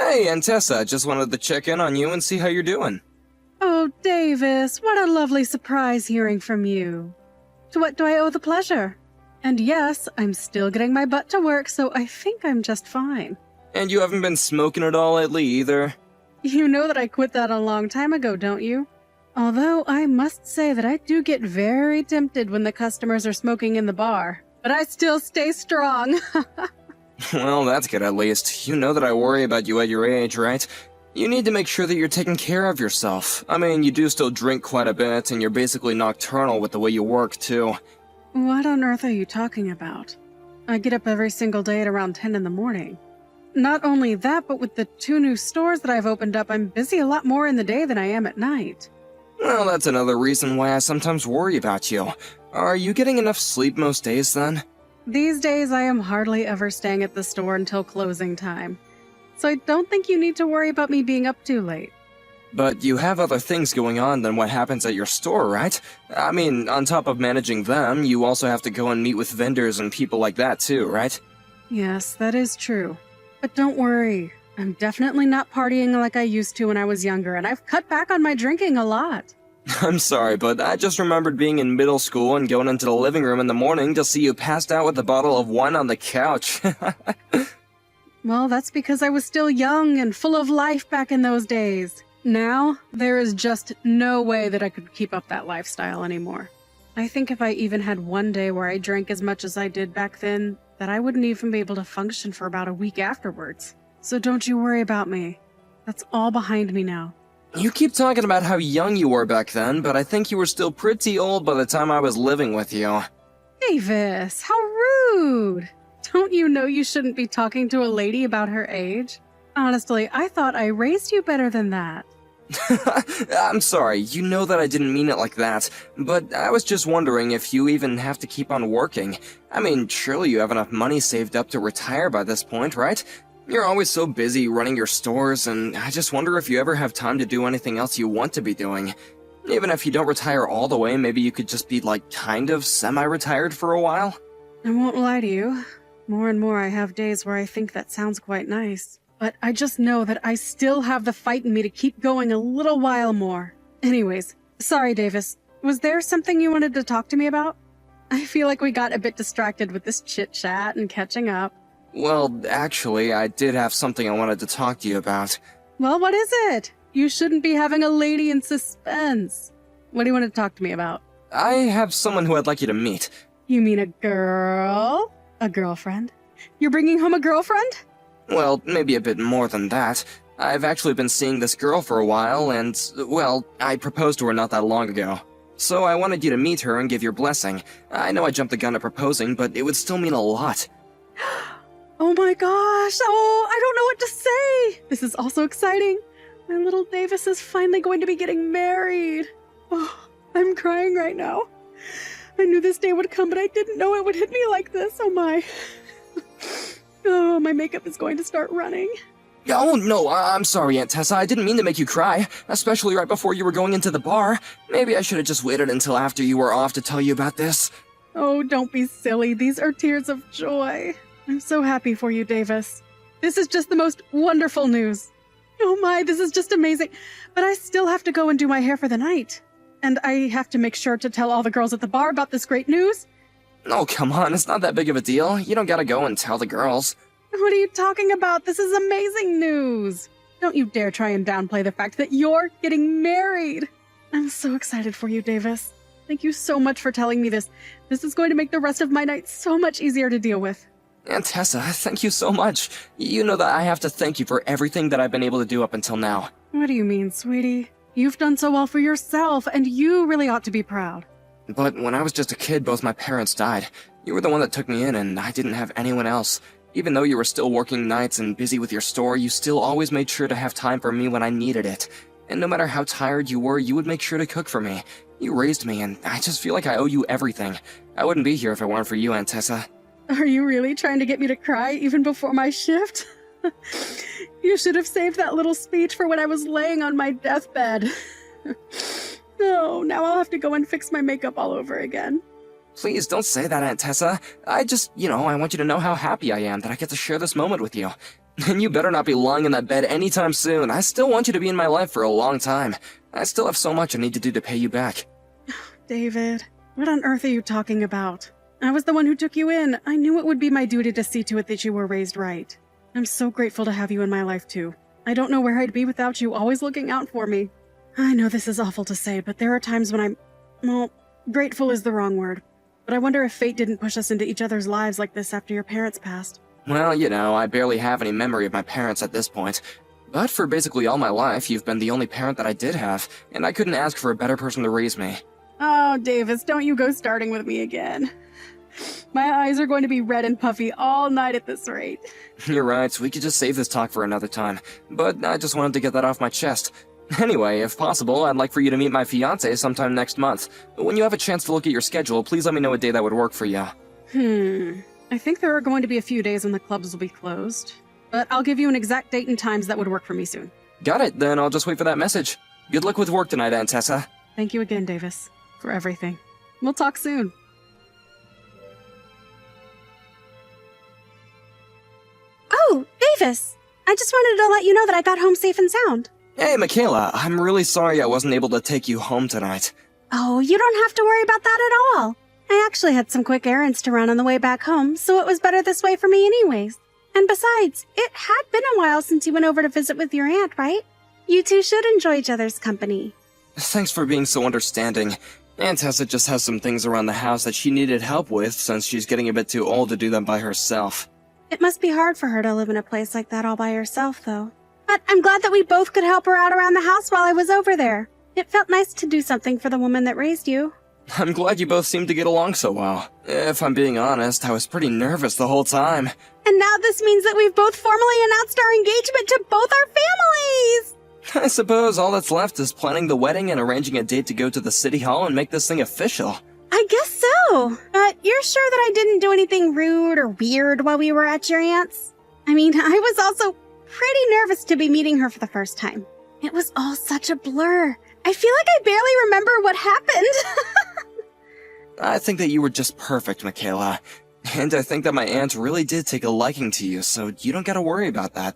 Hey, Antessa, just wanted to check in on you and see how you're doing. Oh, Davis, what a lovely surprise hearing from you. To what do I owe the pleasure? And yes, I'm still getting my butt to work, so I think I'm just fine. And you haven't been smoking at all lately either? You know that I quit that a long time ago, don't you? Although I must say that I do get very tempted when the customers are smoking in the bar. But I still stay strong. Well, that's good at least. You know that I worry about you at your age, right? You need to make sure that you're taking care of yourself. I mean, you do still drink quite a bit, and you're basically nocturnal with the way you work, too. What on earth are you talking about? I get up every single day at around 10 in the morning. Not only that, but with the 2 new stores that I've opened up, I'm busy a lot more in the day than I am at night. Well, that's another reason why I sometimes worry about you. Are you getting enough sleep most days, then? These days, I am hardly ever staying at the store until closing time. So I don't think you need to worry about me being up too late. But you have other things going on than what happens at your store, right? I mean, on top of managing them, you also have to go and meet with vendors and people like that too, right? Yes, that is true. But don't worry, I'm definitely not partying like I used to when I was younger, and I've cut back on my drinking a lot. I'm sorry, but I just remembered being in middle school and going into the living room in the morning to see you passed out with a bottle of wine on the couch. Well, that's because I was still young and full of life back in those days. Now, there is just no way that I could keep up that lifestyle anymore. I think if I even had one day where I drank as much as I did back then, that I wouldn't even be able to function for about a week afterwards. So don't you worry about me. That's all behind me now. You keep talking about how young you were back then, but I think you were still pretty old by the time I was living with you. Davis, how rude! Don't you know you shouldn't be talking to a lady about her age? Honestly, I thought I raised you better than that. I'm sorry, you know that I didn't mean it like that, but I was just wondering if you even have to keep on working. I mean, surely you have enough money saved up to retire by this point, right? You're always so busy running your stores, and I just wonder if you ever have time to do anything else you want to be doing. Even if you don't retire all the way, maybe you could just be like kind of semi-retired for a while? I won't lie to you. More and more I have days where I think that sounds quite nice. But I just know that I still have the fight in me to keep going a little while more. Anyways, sorry Davis, was there something you wanted to talk to me about? I feel like we got a bit distracted with this chit-chat and catching up. Well, actually, I did have something I wanted to talk to you about. Well, what is it? You shouldn't be having a lady in suspense. What do you want to talk to me about? I have someone who I'd like you to meet. You mean a girl? A girlfriend? You're bringing home a girlfriend? Well, maybe a bit more than that. I've actually been seeing this girl for a while, and, well, I proposed to her not that long ago. So I wanted you to meet her and give your blessing. I know I jumped the gun at proposing, but it would still mean a lot. Oh my gosh! Oh, I don't know what to say! This is also exciting. My little Davis is finally going to be getting married. Oh, I'm crying right now. I knew this day would come, but I didn't know it would hit me like this. Oh my. Oh, my makeup is going to start running. Oh, no, I'm sorry, Aunt Tessa. I didn't mean to make you cry, especially right before you were going into the bar. Maybe I should have just waited until after you were off to tell you about this. Oh, don't be silly. These are tears of joy. I'm so happy for you, Davis. This is just the most wonderful news. Oh my, this is just amazing. But I still have to go and do my hair for the night. And I have to make sure to tell all the girls at the bar about this great news. Oh, come on, it's not that big of a deal. You don't gotta go and tell the girls. What are you talking about? This is amazing news. Don't you dare try and downplay the fact that you're getting married. I'm so excited for you, Davis. Thank you so much for telling me this. This is going to make the rest of my night so much easier to deal with. Aunt Tessa, thank you so much. You know that I have to thank you for everything that I've been able to do up until now. What do you mean, sweetie? You've done so well for yourself, and you really ought to be proud. But when I was just a kid, both my parents died. You were the one that took me in, and I didn't have anyone else. Even though you were still working nights and busy with your store, you still always made sure to have time for me when I needed it. And no matter how tired you were, you would make sure to cook for me. You raised me, and I just feel like I owe you everything. I wouldn't be here if it weren't for you, Aunt Tessa. Are you really trying to get me to cry even before my shift? You should have saved that little speech for when I was laying on my deathbed. No, now I'll have to go and fix my makeup all over again. Please don't say that, Aunt Tessa. I want you to know how happy I am that I get to share this moment with you. And you better not be lying in that bed anytime soon. I still want you to be in my life for a long time. I still have so much I need to do to pay you back. David, what on earth are you talking about? I was the one who took you in. I knew it would be my duty to see to it that you were raised right. I'm so grateful to have you in my life, too. I don't know where I'd be without you always looking out for me. I know this is awful to say, but there are times when well, grateful is the wrong word. But I wonder if fate didn't push us into each other's lives like this after your parents passed. Well, I barely have any memory of my parents at this point. But for basically all my life, you've been the only parent that I did have, and I couldn't ask for a better person to raise me. Oh, Davis, don't you go starting with me again. My eyes are going to be red and puffy all night at this rate. You're right, we could just save this talk for another time, but I just wanted to get that off my chest. Anyway, if possible, I'd like for you to meet my fiancé sometime next month. When you have a chance to look at your schedule, please let me know a day that would work for you. I think there are going to be a few days when the clubs will be closed, but I'll give you an exact date and times that would work for me soon. Got it, then I'll just wait for that message. Good luck with work tonight, Aunt Tessa. Thank you again, Davis, for everything. We'll talk soon. Oh, Davis! I just wanted to let you know that I got home safe and sound. Hey, Michaela, I'm really sorry I wasn't able to take you home tonight. Oh, you don't have to worry about that at all. I actually had some quick errands to run on the way back home, so it was better this way for me anyways. And besides, it had been a while since you went over to visit with your aunt, right? You two should enjoy each other's company. Thanks for being so understanding. Aunt Tessa just has some things around the house that she needed help with since she's getting a bit too old to do them by herself. It must be hard for her to live in a place like that all by herself, though. But I'm glad that we both could help her out around the house while I was over there. It felt nice to do something for the woman that raised you. I'm glad you both seem to get along so well. If I'm being honest, I was pretty nervous the whole time. And now this means that we've both formally announced our engagement to both our families! I suppose all that's left is planning the wedding and arranging a date to go to the city hall and make this thing official. I guess so. But you're sure that I didn't do anything rude or weird while we were at your aunt's? I mean, I was also pretty nervous to be meeting her for the first time. It was all such a blur. I feel like I barely remember what happened. I think that you were just perfect, Michaela. And I think that my aunt really did take a liking to you, so you don't gotta worry about that.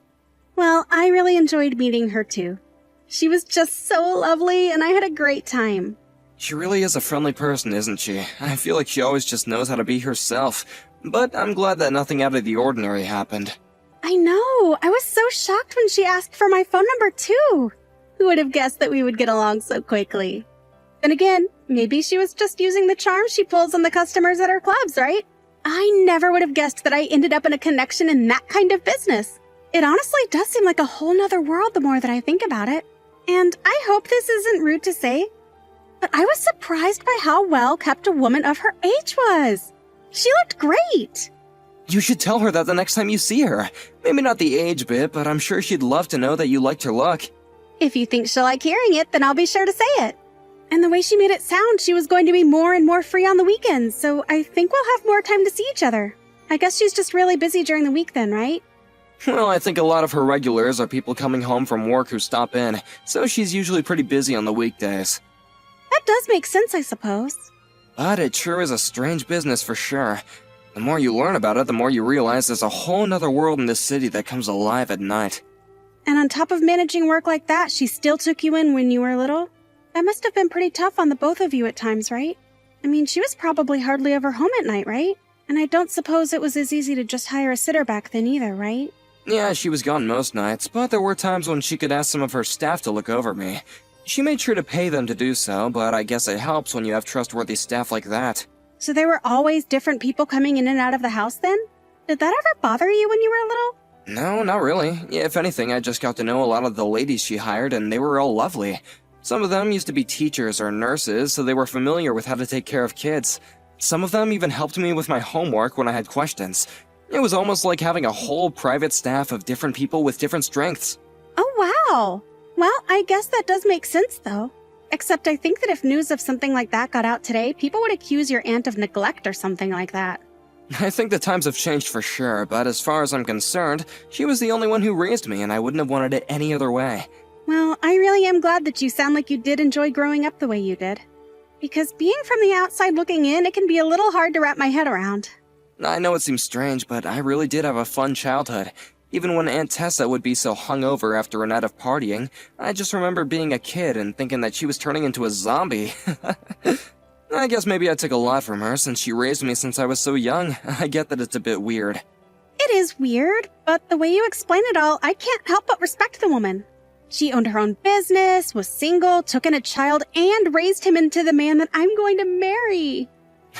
Well, I really enjoyed meeting her too. She was just so lovely, and I had a great time. She really is a friendly person, isn't she? I feel like she always just knows how to be herself. But I'm glad that nothing out of the ordinary happened. I know. I was so shocked when she asked for my phone number too. Who would have guessed that we would get along so quickly? Then again, maybe she was just using the charm she pulls on the customers at her clubs, right? I never would have guessed that I ended up in a connection in that kind of business. It honestly does seem like a whole nother world the more that I think about it. And I hope this isn't rude to say, but I was surprised by how well kept a woman of her age was. She looked great. You should tell her that the next time you see her. Maybe not the age bit, but I'm sure she'd love to know that you liked her look. If you think she'll like hearing it, then I'll be sure to say it. And the way she made it sound, she was going to be more and more free on the weekends, so I think we'll have more time to see each other. I guess she's just really busy during the week then, right? Well, I think a lot of her regulars are people coming home from work who stop in, so she's usually pretty busy on the weekdays. That does make sense, I suppose. But it sure is a strange business for sure. The more you learn about it, the more you realize there's a whole nother world in this city that comes alive at night. And on top of managing work like that, she still took you in when you were little? That must have been pretty tough on the both of you at times, right? I mean, she was probably hardly ever home at night, right? And I don't suppose it was as easy to just hire a sitter back then either, right? Yeah, she was gone most nights, but there were times when she could ask some of her staff to look over me. She made sure to pay them to do so, but I guess it helps when you have trustworthy staff like that. So there were always different people coming in and out of the house then? Did that ever bother you when you were little? No, not really. If anything, I just got to know a lot of the ladies she hired, and they were all lovely. Some of them used to be teachers or nurses, so they were familiar with how to take care of kids. Some of them even helped me with my homework when I had questions. It was almost like having a whole private staff of different people with different strengths. Oh, wow. Well, I guess that does make sense, though. Except I think that if news of something like that got out today, people would accuse your aunt of neglect or something like that. I think the times have changed for sure, but as far as I'm concerned, she was the only one who raised me, and I wouldn't have wanted it any other way. Well, I really am glad that you sound like you did enjoy growing up the way you did. Because being from the outside looking in, it can be a little hard to wrap my head around. I know it seems strange, but I really did have a fun childhood. Even when Aunt Tessa would be so hungover after a night of partying, I just remember being a kid and thinking that she was turning into a zombie. I guess maybe I took a lot from her since she raised me since I was so young. I get that it's a bit weird. It is weird, but the way you explain it all, I can't help but respect the woman. She owned her own business, was single, took in a child, and raised him into the man that I'm going to marry.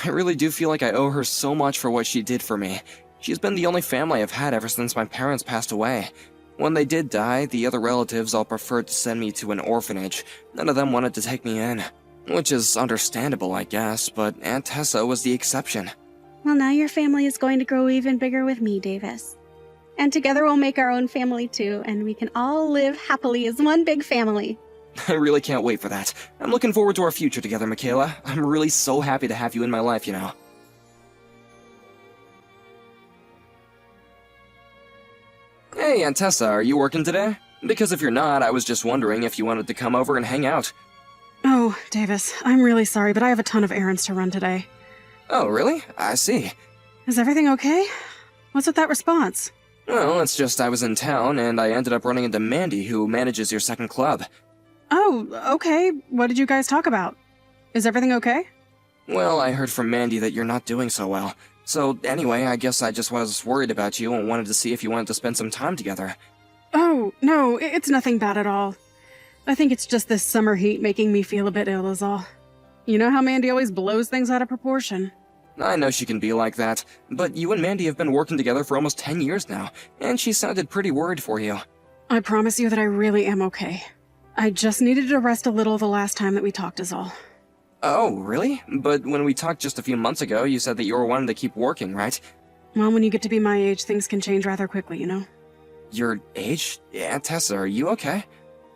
I really do feel like I owe her so much for what she did for me. She's been the only family I've had ever since my parents passed away. When they did die, the other relatives all preferred to send me to an orphanage. None of them wanted to take me in. Which is understandable, I guess, but Aunt Tessa was the exception. Well, now your family is going to grow even bigger with me, Davis. And together we'll make our own family too, and we can all live happily as one big family. I really can't wait for that. I'm looking forward to our future together, Michaela. I'm really so happy to have you in my life, you know. Hey, Aunt Tessa, are you working today? Because if you're not, I was just wondering if you wanted to come over and hang out. Oh, Davis, I'm really sorry, but I have a ton of errands to run today. Oh, really? I see. Is everything okay? What's with that response? Well, it's just I was in town, and I ended up running into Mandy, who manages your second club. Oh, okay. What did you guys talk about? Is everything okay? Well, I heard from Mandy that you're not doing so well. So anyway, I guess I just was worried about you and wanted to see if you wanted to spend some time together. Oh, no, it's nothing bad at all. I think it's just this summer heat making me feel a bit ill is all. You know how Mandy always blows things out of proportion. I know she can be like that, but you and Mandy have been working together for almost 10 years now, and she sounded pretty worried for you. I promise you that I really am okay. I just needed to rest a little the last time that we talked is all. Oh, really? But when we talked just a few months ago, you said that you were wanting to keep working, right? Well, when you get to be my age, things can change rather quickly, you know? Your age? Aunt Tessa, are you okay?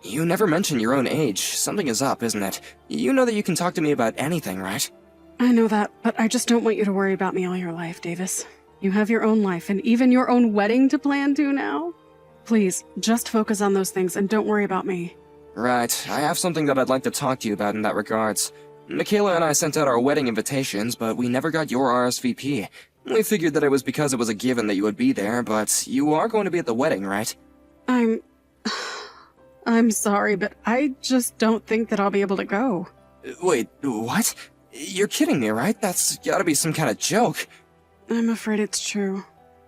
You never mention your own age. Something is up, isn't it? You know that you can talk to me about anything, right? I know that, but I just don't want you to worry about me all your life, Davis. You have your own life and even your own wedding to plan to now. Please, just focus on those things and don't worry about me. Right. I have something that I'd like to talk to you about in that regards. Michaela and I sent out our wedding invitations, but we never got your RSVP. We figured that it was because it was a given that you would be there, but you are going to be at the wedding, right? I'm sorry, but I just don't think that I'll be able to go. Wait, what? You're kidding me, right? That's gotta be some kind of joke. I'm afraid it's true.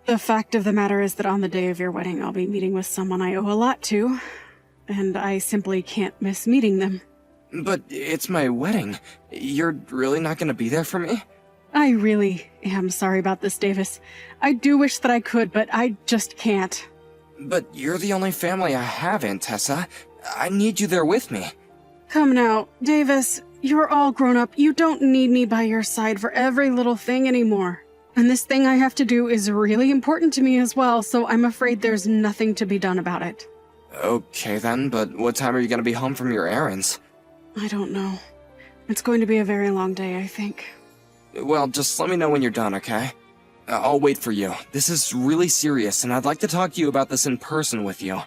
The fact of the matter is that on the day of your wedding, I'll be meeting with someone I owe a lot to, and I simply can't miss meeting them. But it's my wedding. You're really not gonna be there for me? I really am sorry about this, Davis. I do wish that I could, but I just can't. But you're the only family I have, Aunt Tessa. I need you there with me. Come now, Davis. You're all grown up. You don't need me by your side for every little thing anymore. And this thing I have to do is really important to me as well, so I'm afraid there's nothing to be done about it. Okay then, but what time are you gonna be home from your errands? I don't know. It's going to be a very long day, I think. Well, just let me know when you're done, okay? I'll wait for you. This is really serious, and I'd like to talk to you about this in person with you.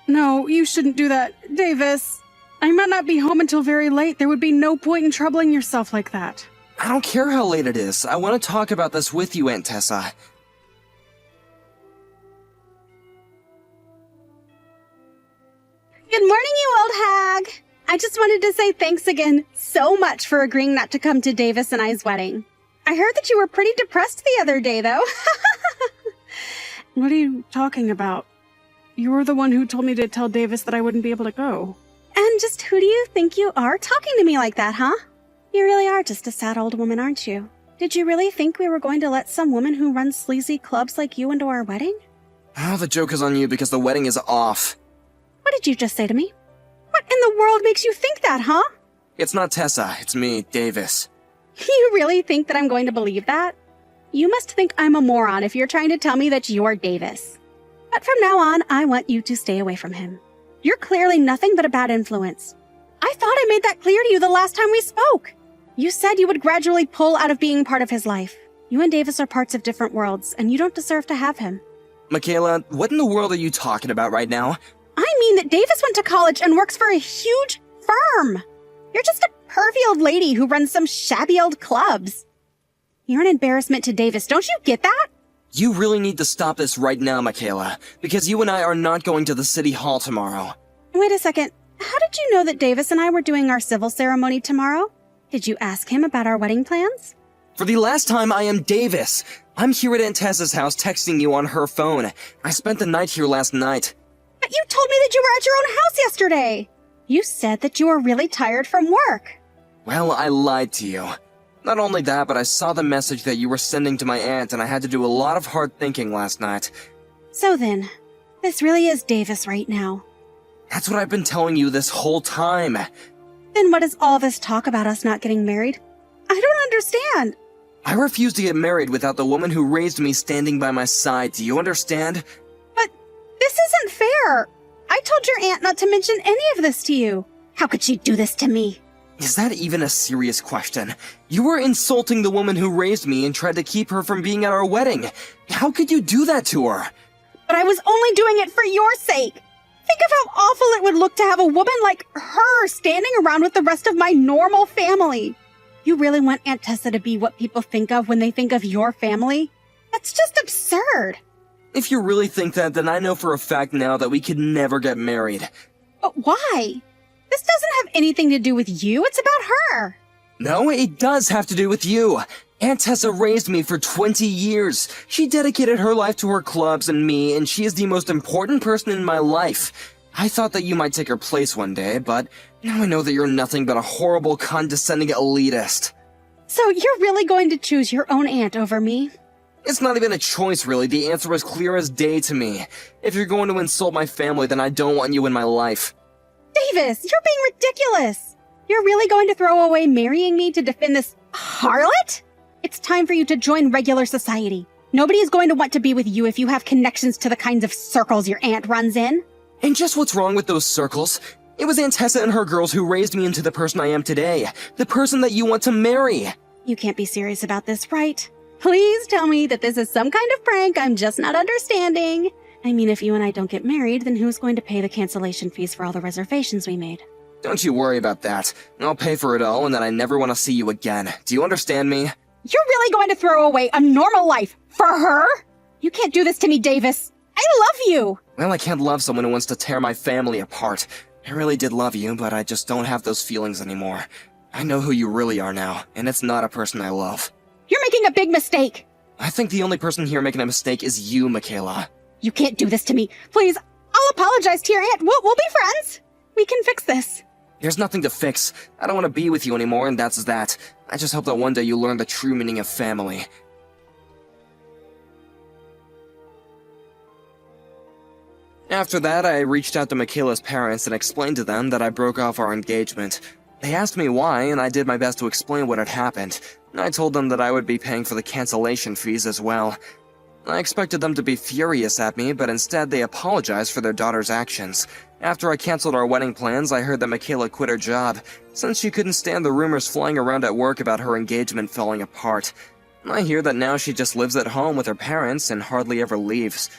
No, you shouldn't do that, Davis. I might not be home until very late. There would be no point in troubling yourself like that. I don't care how late it is. I want to talk about this with you, Aunt Tessa. Good morning, you old hag. I just wanted to say thanks again so much for agreeing not to come to Davis and I's wedding. I heard that you were pretty depressed the other day, though. What are you talking about? You were the one who told me to tell Davis that I wouldn't be able to go. And just who do you think you are talking to me like that, huh? You really are just a sad old woman, aren't you? Did you really think we were going to let some woman who runs sleazy clubs like you into our wedding? Oh, the joke is on you because the wedding is off. What did you just say to me? What in the world makes you think that, huh? It's not Tessa, it's me, Davis. You really think that I'm going to believe that? You must think I'm a moron if you're trying to tell me that you're Davis. But from now on, I want you to stay away from him. You're clearly nothing but a bad influence. I thought I made that clear to you the last time we spoke. You said you would gradually pull out of being part of his life. You and Davis are parts of different worlds, and you don't deserve to have him. Michaela, what in the world are you talking about right now? I mean that Davis went to college and works for a huge firm. You're just a pervy old lady who runs some shabby old clubs. You're an embarrassment to Davis, don't you get that? You really need to stop this right now, Michaela, because you and I are not going to the city hall tomorrow. Wait a second. How did you know that Davis and I were doing our civil ceremony tomorrow? Did you ask him about our wedding plans? For the last time, I am Davis. I'm here at Aunt Tessa's house texting you on her phone. I spent the night here last night. But you told me that you were at your own house yesterday. You said that you were really tired from work. Well, I lied to you. Not only that, but I saw the message that you were sending to my aunt, and I had to do a lot of hard thinking last night. So then, this really is Davis right now. That's what I've been telling you this whole time. Then what is all this talk about us not getting married? I don't understand. I refuse to get married without the woman who raised me standing by my side. Do you understand? But this isn't fair. I told your aunt not to mention any of this to you. How could she do this to me? Is that even a serious question? You were insulting the woman who raised me and tried to keep her from being at our wedding. How could you do that to her? But I was only doing it for your sake. Think of how awful it would look to have a woman like her standing around with the rest of my normal family. You really want Aunt Tessa to be what people think of when they think of your family? That's just absurd. If you really think that, then I know for a fact now that we could never get married. But why? This doesn't have anything to do with you. It's about her. No, it does have to do with you. Aunt Tessa raised me for 20 years. She dedicated her life to her clubs and me, and she is the most important person in my life. I thought that you might take her place one day, but now I know that you're nothing but a horrible, condescending elitist. So you're really going to choose your own aunt over me? It's not even a choice, really. The answer was clear as day to me. If you're going to insult my family, then I don't want you in my life. Davis, you're being ridiculous. You're really going to throw away marrying me to defend this harlot? It's time for you to join regular society. Nobody is going to want to be with you if you have connections to the kinds of circles your aunt runs in. And just what's wrong with those circles? It was Aunt Tessa and her girls who raised me into the person I am today. The person that you want to marry. You can't be serious about this, right? Please tell me that this is some kind of prank I'm just not understanding. I mean, if you and I don't get married, then who's going to pay the cancellation fees for all the reservations we made? Don't you worry about that. I'll pay for it all, and then I never want to see you again. Do you understand me? You're really going to throw away a normal life for her? You can't do this to me, Davis. I love you. Well, I can't love someone who wants to tear my family apart. I really did love you, but I just don't have those feelings anymore. I know who you really are now, and it's not a person I love. You're making a big mistake. I think the only person here making a mistake is you, Michaela. You can't do this to me. Please, I'll apologize to your aunt. We'll be friends. We can fix this. There's nothing to fix. I don't want to be with you anymore, and that's that. I just hope that one day you learn the true meaning of family. After that, I reached out to Michaela's parents and explained to them that I broke off our engagement. They asked me why, and I did my best to explain what had happened. I told them that I would be paying for the cancellation fees as well. I expected them to be furious at me, but instead they apologized for their daughter's actions. After I canceled our wedding plans, I heard that Michaela quit her job, since she couldn't stand the rumors flying around at work about her engagement falling apart. I hear that now she just lives at home with her parents and hardly ever leaves.